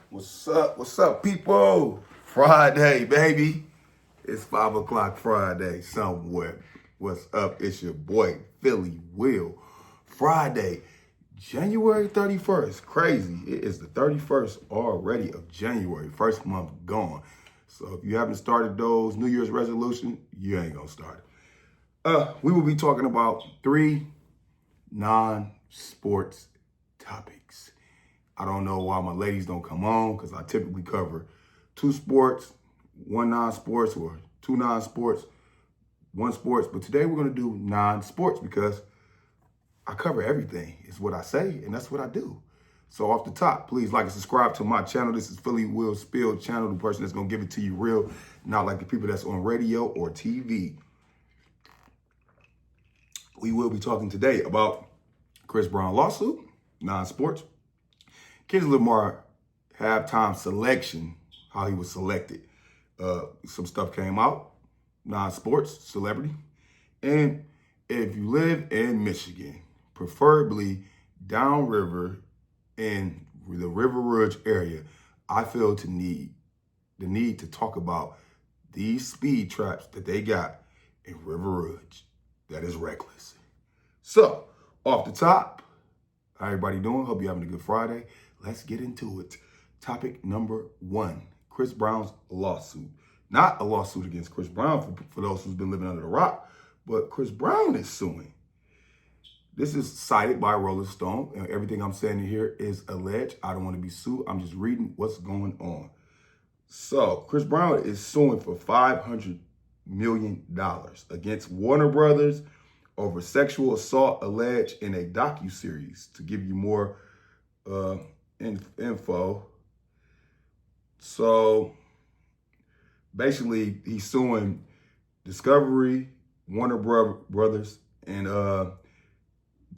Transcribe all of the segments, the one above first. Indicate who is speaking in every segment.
Speaker 1: What's up? What's up, people? Friday, baby. It's 5 o'clock Friday somewhere. What's up? It's your boy, Philly Will. Friday, January 31st. Crazy. It is the 31st already of January. First month gone. So if you haven't started those New Year's resolutions, you ain't gonna start it. We will be talking about 3 non-sports topics. I don't know why my ladies don't come on because I typically cover 2 sports, 1 non-sports, or 2 non-sports, 1 sports. But today we're going to do non-sports because I cover everything. It's what I say, and that's what I do. So off the top, please like and subscribe to my channel. This is Philly Will Spill channel, the person that's going to give it to you real, not like the people that's on radio or TV. We will be talking today about Chris Brown lawsuit, non-sports. Kendrick Lamar halftime selection, how he was selected. Some stuff came out, non-sports, celebrity. And if you live in Michigan, preferably downriver in the River Rouge area, I feel the need to talk about these speed traps that they got in River Rouge. That is reckless. So, off the top, how everybody doing? Hope you're having a good Friday. Let's get into it. Topic number 1, Chris Brown's lawsuit. Not a lawsuit against Chris Brown for those who's been living under the rock, but Chris Brown is suing. This is cited by Rolling Stone, and everything I'm saying here is alleged. I don't want to be sued. I'm just reading what's going on. So, Chris Brown is suing for $500 million against Warner Brothers over sexual assault alleged in a docuseries. To give you more info. So basically he's suing Discovery, Warner Brothers, and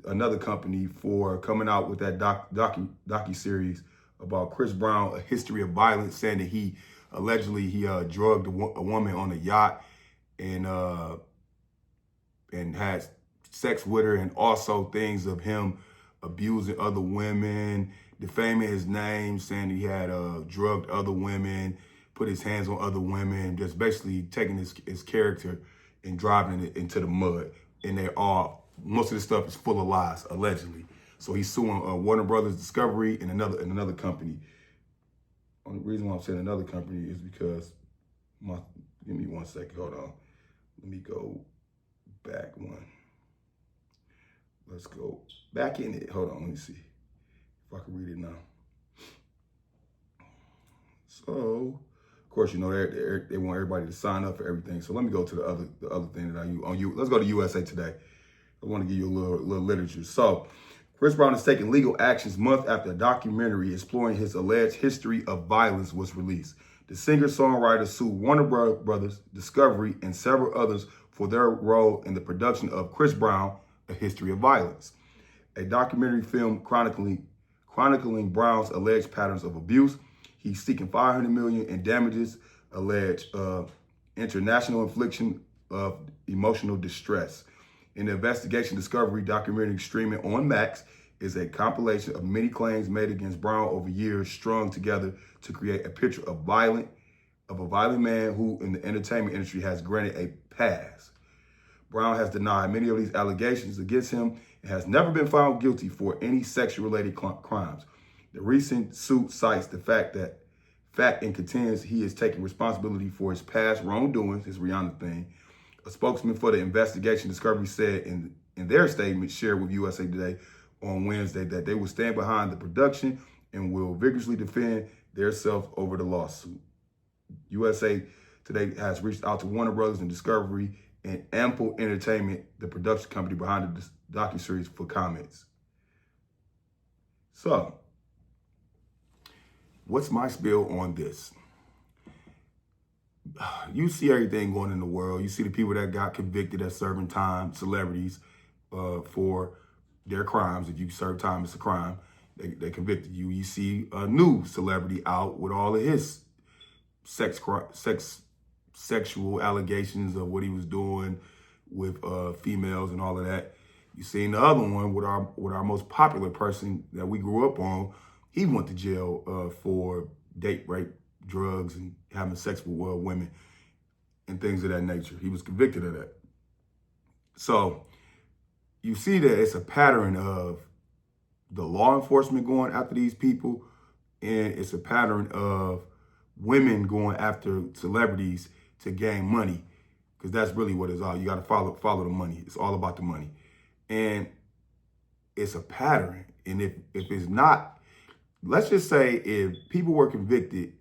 Speaker 1: another company for coming out with that docuseries about Chris Brown, a history of violence, saying that he allegedly drugged a woman on a yacht and had sex with her, and also things of him abusing other women, defaming his name, saying he had drugged other women, put his hands on other women, just basically taking his character and driving it into the mud. And most of this stuff is full of lies, allegedly. So he's suing Warner Brothers, Discovery, and another company. Only reason why I'm saying another company is because give me 1 second, hold on. Let me go back one. Let's go back in it. Hold on, let me see if I can read it now. So, of course, you know they want everybody to sign up for everything. So let me go to the other thing that I use on you. Let's go to USA Today. I want to give you a little literature. So, Chris Brown is taking legal actions month after a documentary exploring his alleged history of violence was released. The singer-songwriter sued Warner Brothers, Discovery, and several others for their role in the production of Chris Brown, A History of Violence, a documentary film chronicling Brown's alleged patterns of abuse. He's seeking $500 million in damages, alleged international infliction of emotional distress. In the investigation, Discovery documentary streaming on Max is a compilation of many claims made against Brown over years, strung together to create a picture of a violent man who, in the entertainment industry, has granted a pass. Brown has denied many of these allegations against him and has never been found guilty for any sexual-related crimes. The recent suit cites the fact and contends he is taking responsibility for his past wrongdoings, his Rihanna thing. A spokesman for the investigation, Discovery, said in their statement shared with USA Today on Wednesday that they will stand behind the production and will vigorously defend themselves over the lawsuit. USA Today has reached out to Warner Brothers and Discovery and Ample Entertainment, the production company behind the docuseries, for comments. So, what's my spill on this? You see everything going in the world. You see the people that got convicted at serving time, celebrities, for their crimes. If you serve time, it's a crime. They convicted you. You see a new celebrity out with all of his sexual allegations of what he was doing with females and all of that. You seen the other one with our most popular person that we grew up on. He went to jail for date, rape, drugs, and having sex with women and things of that nature. He was convicted of that. So you see that it's a pattern of the law enforcement going after these people, and it's a pattern of women going after celebrities to gain money, because that's really what it's all. You got to follow the money. It's all about the money, and it's a pattern. And if it's not, let's just say if people were convicted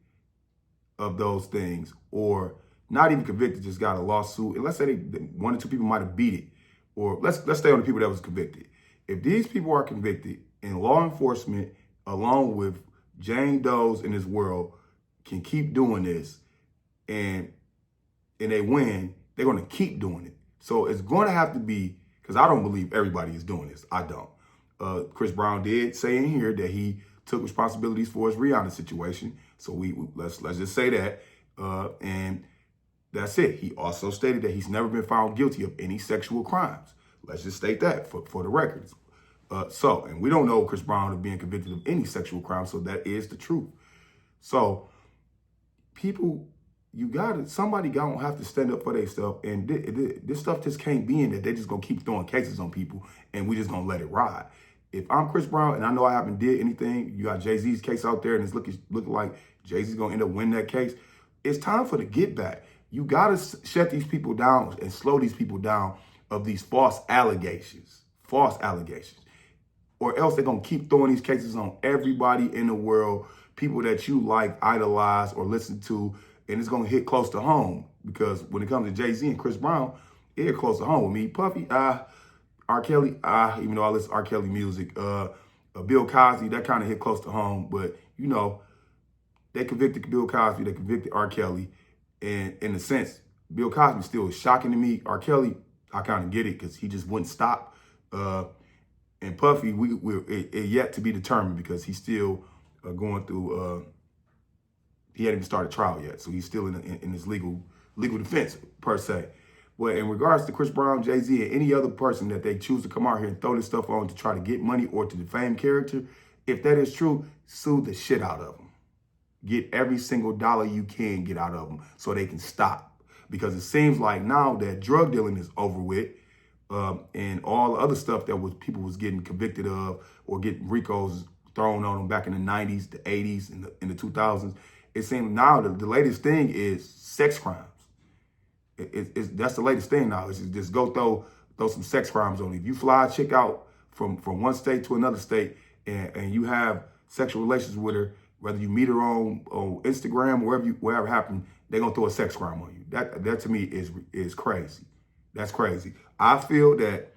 Speaker 1: of those things, or not even convicted, just got a lawsuit, and let's say one or two people might have beat it, or let's stay on the people that was convicted. If these people are convicted and law enforcement, along with Jane Does in this world, can keep doing this and they win, they're going to keep doing it. So it's going to have to be, because I don't believe everybody is doing this. I don't. Chris Brown did say in here that he took responsibilities for his Rihanna situation. So let's just say that. And that's it. He also stated that he's never been found guilty of any sexual crimes. Let's just state that for the records. And we don't know Chris Brown of being convicted of any sexual crime, so that is the truth. So people, somebody gonna have to stand up for their stuff, and this stuff just can't be in that they're just gonna keep throwing cases on people, and we just gonna let it ride. If I'm Chris Brown and I know I haven't did anything, you got Jay-Z's case out there, and it's looking like Jay-Z's gonna end up winning that case. It's time for the get back. You gotta shut these people down and slow these people down of these false allegations, or else they're gonna keep throwing these cases on everybody in the world, people that you like, idolize, or listen to, and it's gonna hit close to home. Because when it comes to Jay-Z and Chris Brown, it hit close to home with me. Puffy, R. Kelly, even though I listen to R. Kelly music, Bill Cosby, that kind of hit close to home. But, they convicted Bill Cosby, they convicted R. Kelly. And in a sense, Bill Cosby still is shocking to me. R. Kelly, I kind of get it because he just wouldn't stop. And Puffy, it yet to be determined because he's still going through, he hadn't even started trial yet. So he's still in his legal defense, per se. Well, in regards to Chris Brown, Jay-Z, and any other person that they choose to come out here and throw this stuff on to try to get money or to defame character, if that is true, sue the shit out of them. Get every single dollar you can get out of them so they can stop. Because it seems like now that drug dealing is over with, and all the other stuff that people was getting convicted of or getting RICOs thrown on them back in the 90s, the 80s, and in the 2000s, it seems now the latest thing is sex crimes. That's the latest thing now. Is just go throw some sex crimes on you. If you fly a chick out from one state to another state and you have sexual relations with her, whether you meet her on Instagram or wherever happened, they're gonna throw a sex crime on you. That to me is crazy. That's crazy. I feel that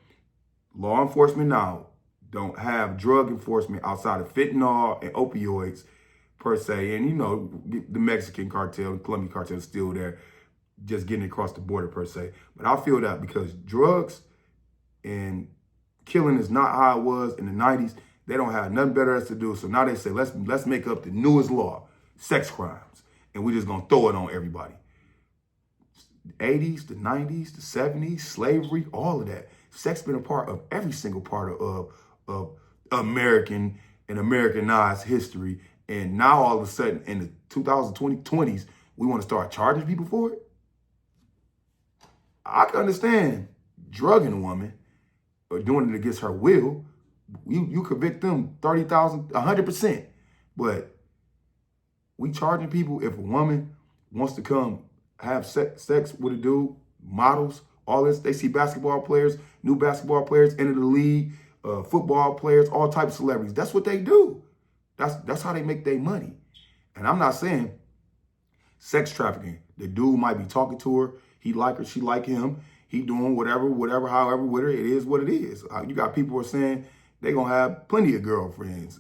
Speaker 1: law enforcement now don't have drug enforcement outside of fentanyl and opioids per se. And the Mexican cartel, the Colombian cartel is still there, just getting across the border per se. But I feel that because drugs and killing is not how it was in the 90s, they don't have nothing better else to do. So now they say, let's make up the newest law, sex crimes. And we're just going to throw it on everybody. The 80s, the 90s, the 70s, slavery, all of that. Sex been a part of every single part of American and Americanized history. And now all of a sudden in the 2020s, we want to start charging people for it? I can understand drugging a woman or doing it against her will. You convict them 30,000, 100%. But we charging people if a woman wants to come have sex with a dude, models, all this. They see basketball players, new basketball players enter the league, football players, all types of celebrities. That's what they do. That's how they make their money. And I'm not saying sex trafficking. The dude might be talking to her. He like her, she like him. He doing whatever, however with her. It is what it is. You got people who are saying they're going to have plenty of girlfriends,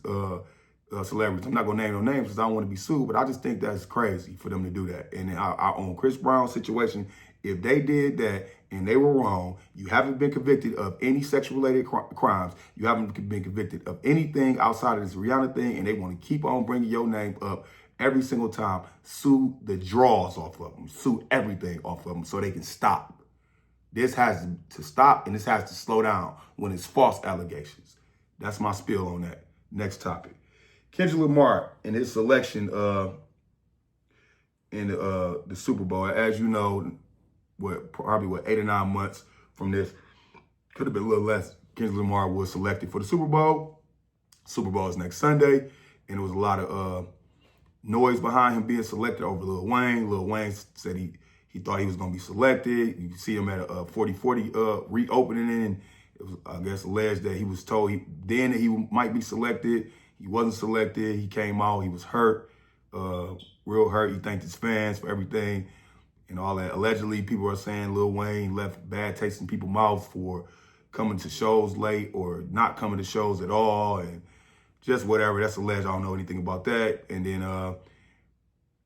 Speaker 1: celebrities. I'm not going to name no names because I don't want to be sued, but I just think that's crazy for them to do that. And on Chris Brown's situation, if they did that and they were wrong, you haven't been convicted of any sexual-related crimes, you haven't been convicted of anything outside of this Rihanna thing, and they want to keep on bringing your name up every single time, sue the draws off of them, sue everything off of them so they can stop. This has to stop, and this has to slow down when it's false allegations. That's my spiel on that. Next topic. Kendrick Lamar and his selection in the Super Bowl. As you know, probably 8 or 9 months from this, could have been a little less. Kendrick Lamar was selected for the Super Bowl. Super Bowl is next Sunday, and there was a lot of noise behind him being selected over Lil Wayne. Lil Wayne said he thought he was going to be selected. You can see him at a 40-40 reopening, and it was, I guess, alleged that he was told then that he might be selected. He wasn't selected. He came out. He was hurt, real hurt. He thanked his fans for everything and all that. Allegedly, people are saying Lil Wayne left bad taste in people's mouths for coming to shows late or not coming to shows at all, and just whatever. That's alleged. I don't know anything about that. And then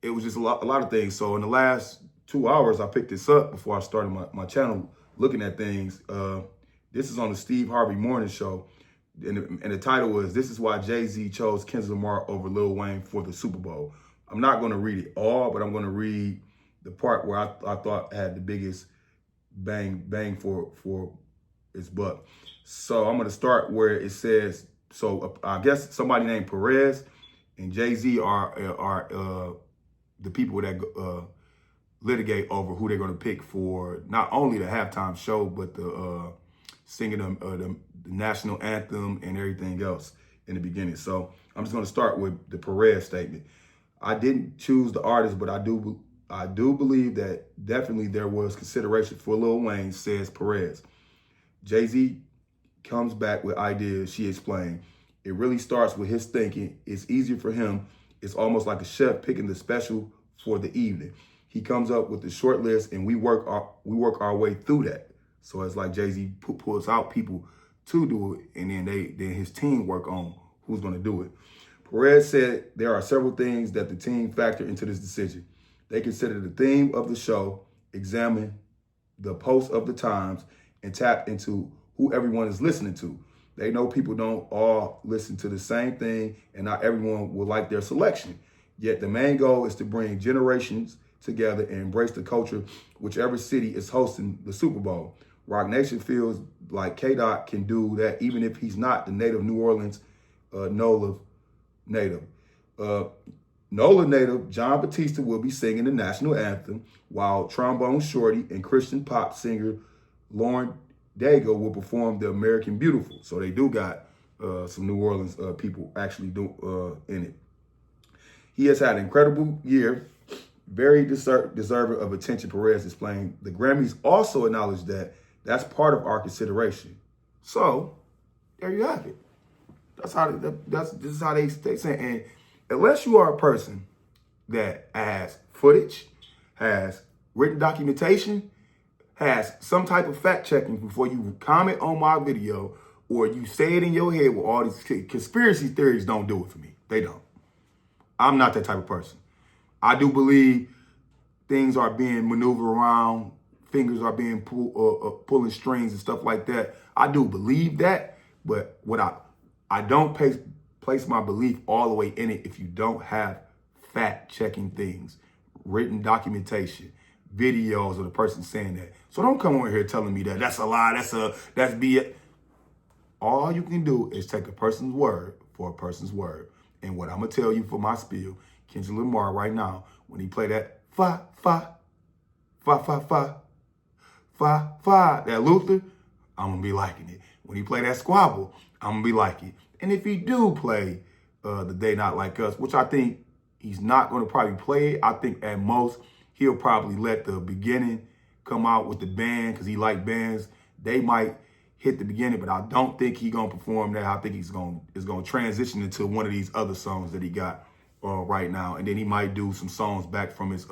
Speaker 1: it was just a lot of things. So in the last 2 hours, I picked this up before I started my channel looking at things. This is on the Steve Harvey Morning Show. And the title was, "This is why Jay-Z chose Kendrick Lamar over Lil Wayne for the Super Bowl." I'm not going to read it all, but I'm going to read the part where I thought had the biggest bang for its buck. So I'm going to start where it says, so I guess somebody named Perez and Jay-Z are the people that litigate over who they're going to pick for not only the halftime show, but the singing the national anthem and everything else in the beginning. So I'm just going to start with the Perez statement. "I didn't choose the artist, but I do believe that definitely there was consideration for Lil Wayne," says Perez. "Jay-Z comes back with ideas," she explained. "It really starts with his thinking. It's easier for him. It's almost like a chef picking the special for the evening. He comes up with the short list and we work our way through that." So it's like Jay-Z pulls out people to do it, and then his team work on who's going to do it. Perez said there are several things that the team factor into this decision. They consider the theme of the show, examine the post of the times, and tap into who everyone is listening to. They know people don't all listen to the same thing, and not everyone will like their selection. Yet the main goal is to bring generations together and embrace the culture whichever city is hosting the Super Bowl. Rock Nation feels like K-Dot can do that even if he's not the native New Orleans NOLA native. NOLA native John Batista will be singing the national anthem, while trombone shorty and Christian pop singer Lauren Daigle will perform the American Beautiful. So they do got some New Orleans people actually in it. "He has had an incredible year, very deserving of attention," Perez explained. "The Grammys also acknowledged that that's part of our consideration." So there you have it. This is how they say. And unless you are a person that has footage, has written documentation, has some type of fact checking before you comment on my video, or you say it in your head with all these conspiracy theories, don't do it for me. They don't. I'm not that type of person. I do believe things are being maneuvered around, fingers are being pulling strings and stuff like that. I do believe that, but what I don't place my belief all the way in it if you don't have fact-checking things, written documentation, videos of the person saying that. So don't come over here telling me that that's a lie, that's BS. All you can do is take a person's word for a person's word. And what I'm going to tell you for my spiel, Kendrick Lamar right now, when he play that fa, that Luther, I'm going to be liking it. When he play that squabble, I'm going to be liking it. And if he do play the They Not Like Us, which I think he's not going to probably play it, I think at most he'll probably let the beginning come out with the band because he like bands. They might hit the beginning, but I don't think he's going to perform that. I think it's going to transition into one of these other songs that he got right now. And then he might do some songs back from his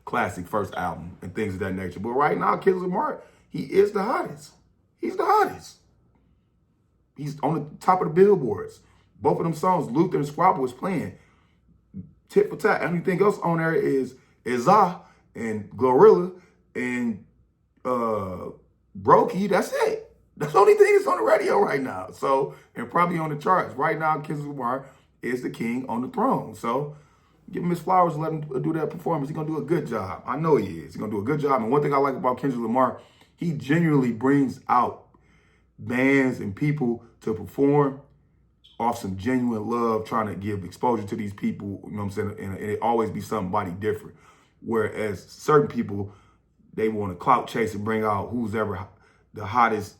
Speaker 1: classic first album and things of that nature. But right now, Kendrick Lamar, he is the hottest. He's the hottest. He's on the top of the billboards. Both of them songs, Luther and Squabble, is playing tit for tat. Everything else on there is Za and Glorilla and Brokey. That's it. That's the only thing that's on the radio right now. So, and probably on the charts. Right now, Kendrick Lamar is the king on the throne. So, give him his flowers and let him do that performance. He's going to do a good job. I know he is. He's going to do a good job. And one thing I like about Kendrick Lamar, he genuinely brings out bands and people to perform off some genuine love, trying to give exposure to these people, you know what I'm saying? And it always be somebody different. Whereas certain people, they want to clout chase and bring out who's ever the hottest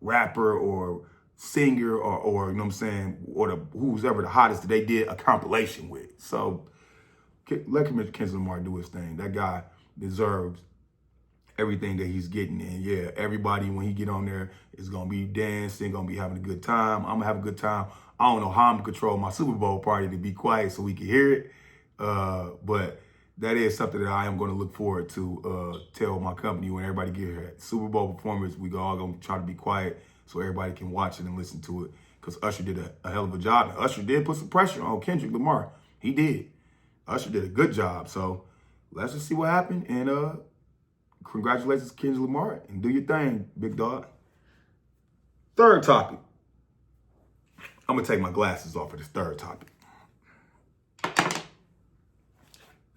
Speaker 1: rapper or singer or you know what I'm saying, or who's ever the hottest that they did a compilation with. So let Kendrick Lamar do his thing. That guy deserves everything that he's getting. And yeah, everybody, when he get on there, is going to be dancing, going to be having a good time. I'm going to have a good time. I don't know how I'm going to control my Super Bowl party to be quiet so we can hear it. But that is something that I am going to look forward to tell my company when everybody get here. Super Bowl performance, we all going to try to be quiet so everybody can watch it and listen to it. Because Usher did a hell of a job. And Usher did put some pressure on Kendrick Lamar. He did. Usher did a good job. So let's just see what happened. And congratulations, Kendrick Lamar. And do your thing, big dog. Third topic. I'm going to take my glasses off for this third topic. I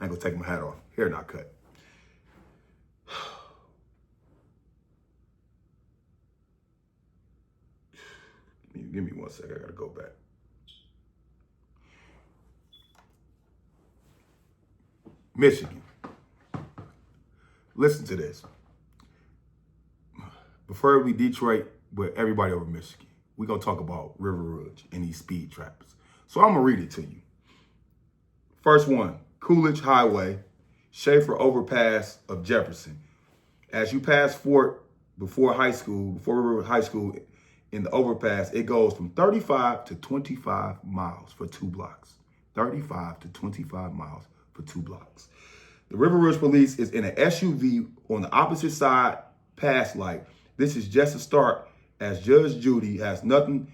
Speaker 1: ain't going to take my hat off. Hair not cut. Give me 1 second. I got to go back. Michigan. Listen to this. Preferably Detroit, but everybody over Michigan. We're going to talk about River Rouge and these speed traps. So I'm going to read it to you. First one, Coolidge Highway, Schaefer Overpass of Jefferson. As you pass Fort before River High School in the overpass, it goes from 35 to 25 miles for 2 blocks. 35 to 25 miles for 2 blocks. The River Rouge police is in an SUV on the opposite side pass light. This is just a start, as Judge Judy has nothing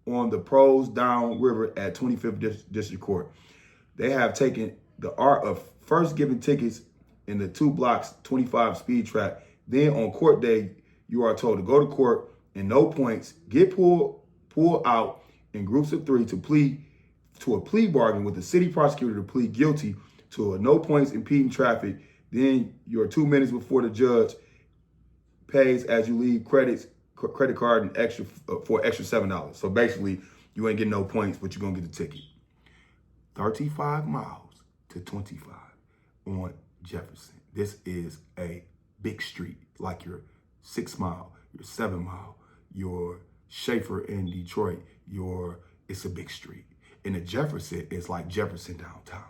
Speaker 1: on the pros down river at 25th District Court. They have taken the art of first giving tickets in the 2 blocks 25 speed trap. Then on court day, you are told to go to court and no points, get pulled out in groups of 3 to a plea bargain with the city prosecutor to plead guilty to a no points impeding traffic. Then your 2 minutes before the judge pays as you leave credit card and extra $7. So basically, you ain't getting no points, but you're gonna get a ticket. 35 miles to 25 on Jefferson. This is a big street, like your 6 Mile, your 7 Mile, your Schaefer in Detroit. It's a big street. And the Jefferson is like Jefferson downtown.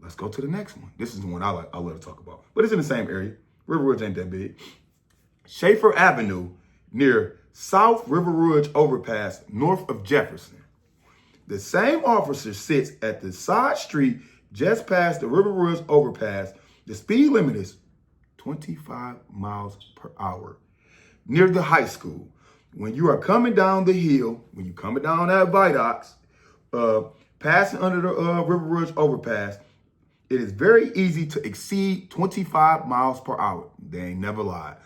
Speaker 1: Let's go to the next one. This is the one I love to talk about, but it's in the same area. River Rouge ain't that big. Schaefer Avenue near South River Rouge Overpass, north of Jefferson. The same officer sits at the side street just past the River Rouge Overpass. The speed limit is 25 miles per hour. Near the high school, when you are coming down the hill, when you're coming down that Viaduct, passing under the River Rouge Overpass, it is very easy to exceed 25 miles per hour. They ain't never lied.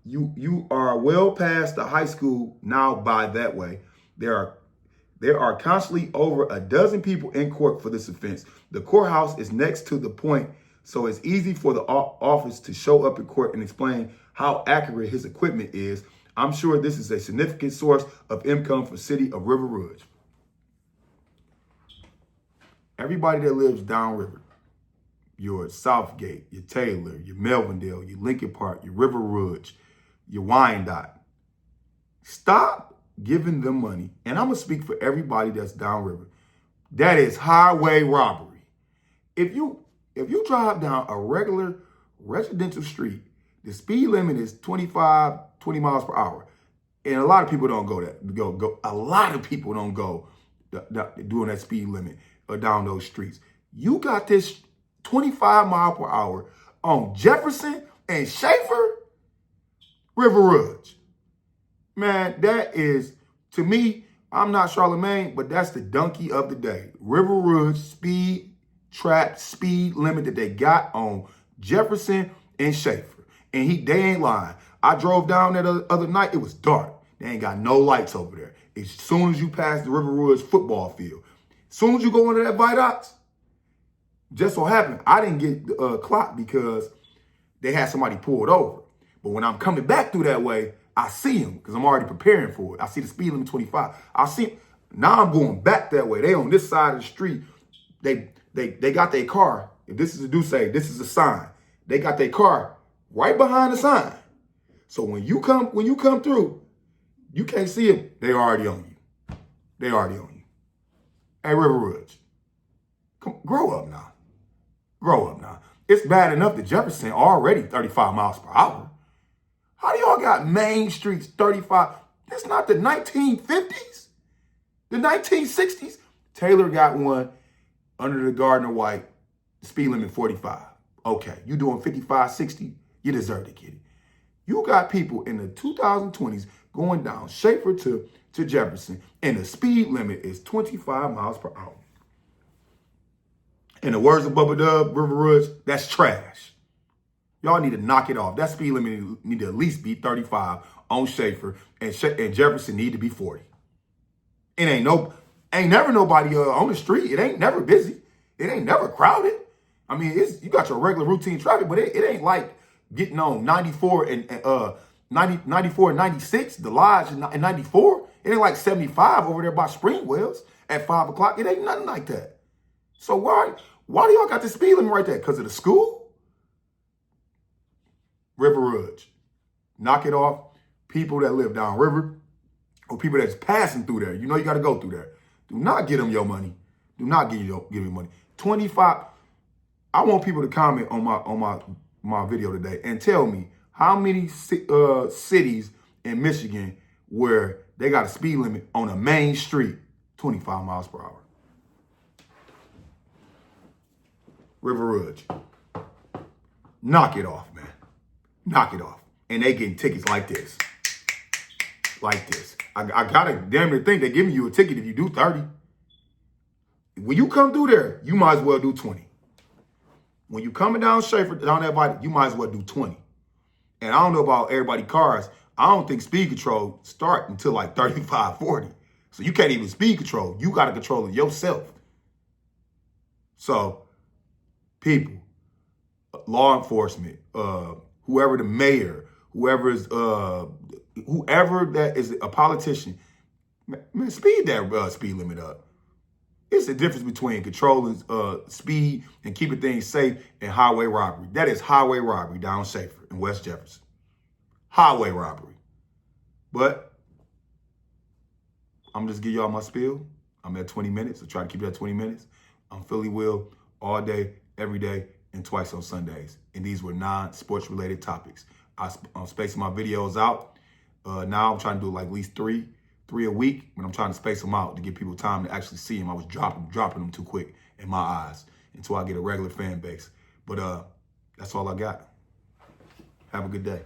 Speaker 1: You are well past the high school now by that way. There are constantly over a dozen people in court for this offense. The courthouse is next to the point, so it's easy for the office to show up in court and explain how accurate his equipment is. I'm sure this is a significant source of income for city of River Rouge. Everybody that lives downriver, your Southgate, your Taylor, your Melvindale, your Lincoln Park, your River Rouge, your Wyandotte, stop giving them money. And I'm going to speak for everybody that's downriver. That is highway robbery. If you drive down a regular residential street, the speed limit is 20 miles per hour. And a lot of people don't go a lot of people don't go doing that speed limit or down those streets. You got this 25 mile per hour on Jefferson and Schaefer, River Rouge. Man, that is, to me, I'm not Charlemagne, but that's the donkey of the day. River Rouge speed trap speed limit that they got on Jefferson and Schaefer. And they ain't lying. I drove down there the other night. It was dark. They ain't got no lights over there. As soon as you pass the River Rouge football field, as soon as you go into that Viaduct, just so happened, I didn't get clocked because they had somebody pulled over. But when I'm coming back through that way, I see them because I'm already preparing for it. I see the speed limit 25. I see now I'm going back that way. They on this side of the street. They got their car. If this is a this is a sign. They got their car right behind the sign. So when you come through, you can't see them. They already on you. They already on you. Hey, River Rouge, come grow up now. Grow up now. It's bad enough that Jefferson already 35 miles per hour. How do y'all got main streets 35? That's not the 1950s. The 1960s. Taylor got one under the Gardner White, speed limit 45. Okay, you doing 55, 60, you deserve to get it. You got people in the 2020s going down Schaefer to Jefferson, and the speed limit is 25 miles per hour. In the words of Bubba Dub, River Rouge, that's trash. Y'all need to knock it off. That speed limit need to at least be 35 on Schaefer, and Jefferson need to be 40. It ain't never nobody on the street. It ain't never busy. It ain't never crowded. I mean, you got your regular routine traffic, but it ain't like getting on 94 and 94 and 96, the Lodge and 94. It ain't like 75 over there by Springwells at 5 o'clock. It ain't nothing like that. So why do y'all got the speed limit right there? Because of the school? River Rouge, knock it off. People that live downriver or people that's passing through there, you know you got to go through there. Do not give them your money. Do not give you money. 25. I want people to comment on my video today and tell me how many cities in Michigan where they got a speed limit on a main street, 25 miles per hour. River Rouge, knock it off, man. Knock it off. And they getting tickets like this. Like this. I gotta damn near think they're giving you a ticket if you do 30. When you come through there, you might as well do 20. When you coming down Schaefer, down that body, you might as well do 20. And I don't know about everybody's cars. I don't think speed control start until like 35, 40. So you can't even speed control. You got to control it yourself. So people, law enforcement, whoever the mayor, whoever that is a politician, man, speed that speed limit up. It's the difference between controlling speed and keeping things safe and highway robbery. That is highway robbery down Schaefer in West Jefferson. Highway robbery. But I'm just giving y'all my spiel. I'm at 20 minutes. I try to keep it at 20 minutes. I'm Philly Will all day, every day, and twice on Sundays. And these were non-sports related topics. I'm spacing my videos out. Now I'm trying to do like at least three a week, but I'm trying to space them out to give people time to actually see them. I was dropping them too quick in my eyes until I get a regular fan base. But that's all I got. Have a good day.